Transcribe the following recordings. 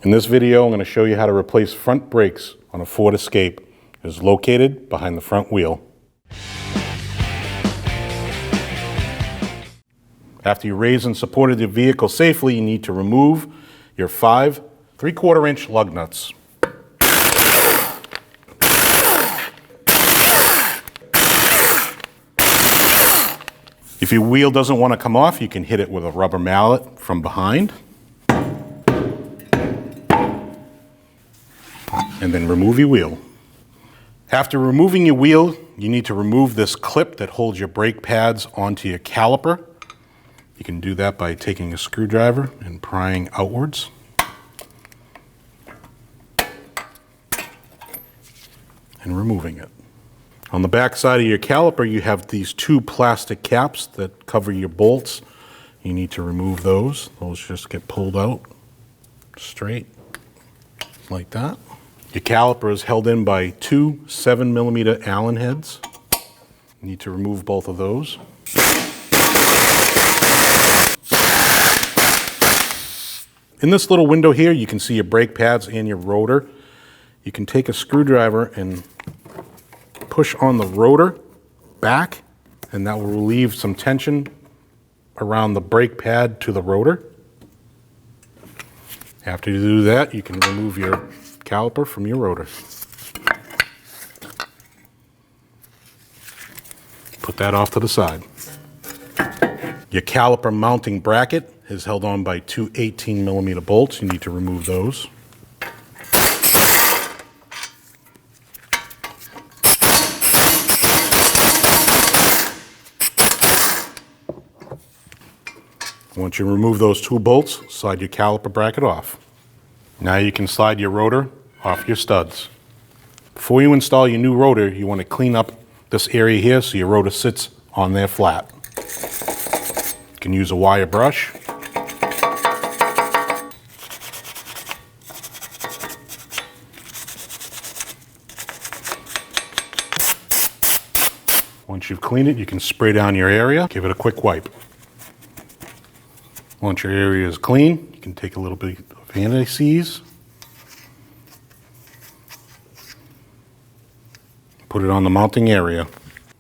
In this video, I'm going to show you how to replace front brakes on a Ford Escape. It is located behind the front wheel. After you raised and supported the vehicle safely, you need to remove your 5 3/4-inch lug nuts. If your wheel doesn't want to come off, you can hit it with a rubber mallet from behind. And then remove your wheel. After removing your wheel, you need to remove this clip that holds your brake pads onto your caliper. You can do that by taking a screwdriver and prying outwards. And removing it. On the back side of your caliper, you have these 2 plastic caps that cover your bolts. You need to remove those. Those just get pulled out straight like that. Your caliper is held in by 2 7mm Allen heads. You need to remove both of those. In this little window here, you can see your brake pads and your rotor. You can take a screwdriver and push on the rotor back, and that will relieve some tension around the brake pad to the rotor. After you do that, you can remove your caliper from your rotor. Put that off to the side. Your caliper mounting bracket is held on by 2 18mm bolts. You need to remove those. Once you remove those 2 bolts, slide your caliper bracket off. Now you can slide your rotor off your studs. Before you install your new rotor, you want to clean up this area here so your rotor sits on there flat. You can use a wire brush. Once you've cleaned it, you can spray down your area. Give it a quick wipe. Once your area is clean, you can take a little bit of anti-seize, put it on the mounting area.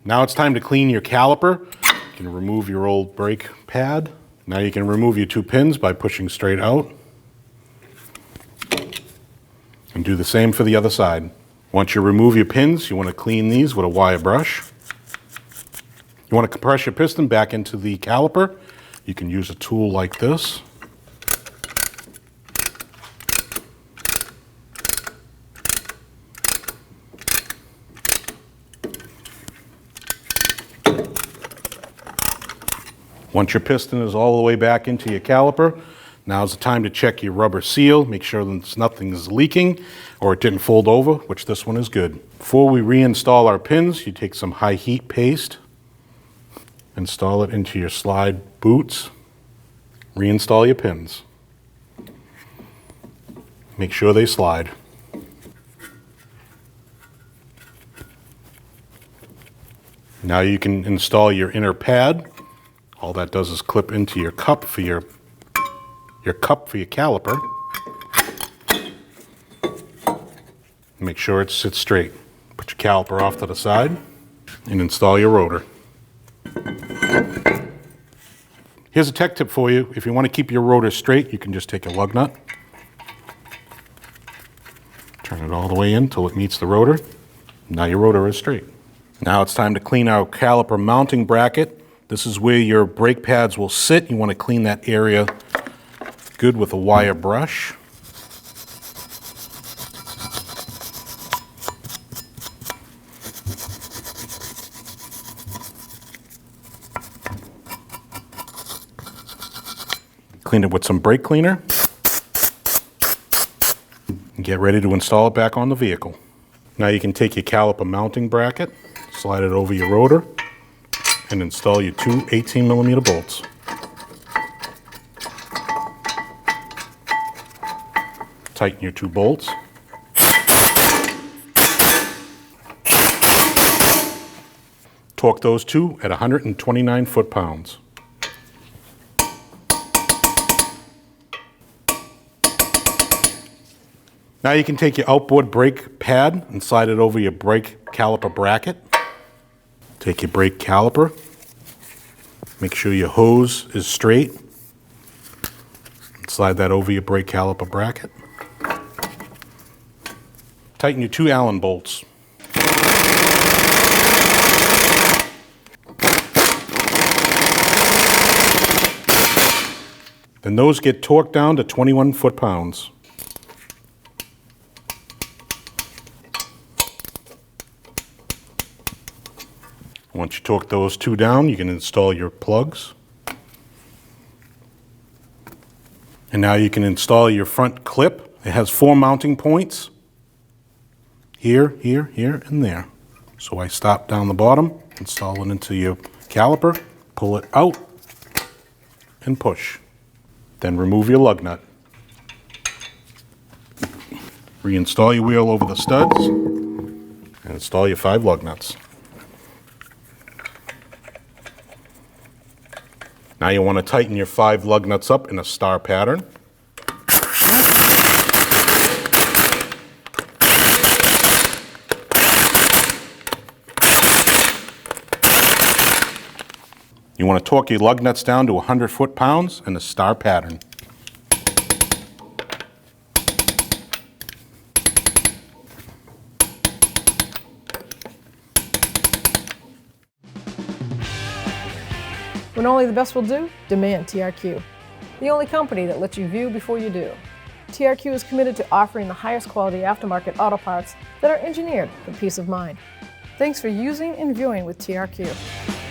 Now it's time to clean your caliper. You can remove your old brake pad. Now you can remove your 2 pins by pushing straight out. And do the same for the other side. Once you remove your pins, you want to clean these with a wire brush. You want to compress your piston back into the caliper. You can use a tool like this. Once your piston is all the way back into your caliper, now's the time to check your rubber seal. Make sure that nothing is leaking or it didn't fold over, which this one is good. Before we reinstall our pins, you take some high heat paste, install it into your slide boots, reinstall your pins. Make sure they slide. Now you can install your inner pad. All that does is clip into your cup for your caliper. Make sure it sits straight. Put your caliper off to the side and install your rotor. Here's a tech tip for you. If you want to keep your rotor straight, you can just take a lug nut, turn it all the way in until it meets the rotor. Now your rotor is straight. Now it's time to clean our caliper mounting bracket. This is where your brake pads will sit. You want to clean that area good with a wire brush. Clean it with some brake cleaner. And get ready to install it back on the vehicle. Now you can take your caliper mounting bracket, slide it over your rotor, and install your 2 18mm bolts. Tighten your 2 bolts. Torque those 2 at 129 foot-pounds. Now you can take your outboard brake pad and slide it over your brake caliper bracket. Take your brake caliper. Make sure your hose is straight. Slide that over your brake caliper bracket. Tighten your 2 Allen bolts. Then those get torqued down to 21 foot-pounds. Once you torque those 2 down, you can install your plugs. And now you can install your front clip. It has 4 mounting points. Here, here, here, and there. So I stop down the bottom, install it into your caliper, pull it out, and push. Then remove your lug nut. Reinstall your wheel over the studs, and install your 5 lug nuts. Now you want to tighten your 5 lug nuts up in a star pattern. You want to torque your lug nuts down to 100 foot-pounds in a star pattern. When only the best will do, demand TRQ. The only company that lets you view before you do. TRQ is committed to offering the highest quality aftermarket auto parts that are engineered for peace of mind. Thanks for using and viewing with TRQ.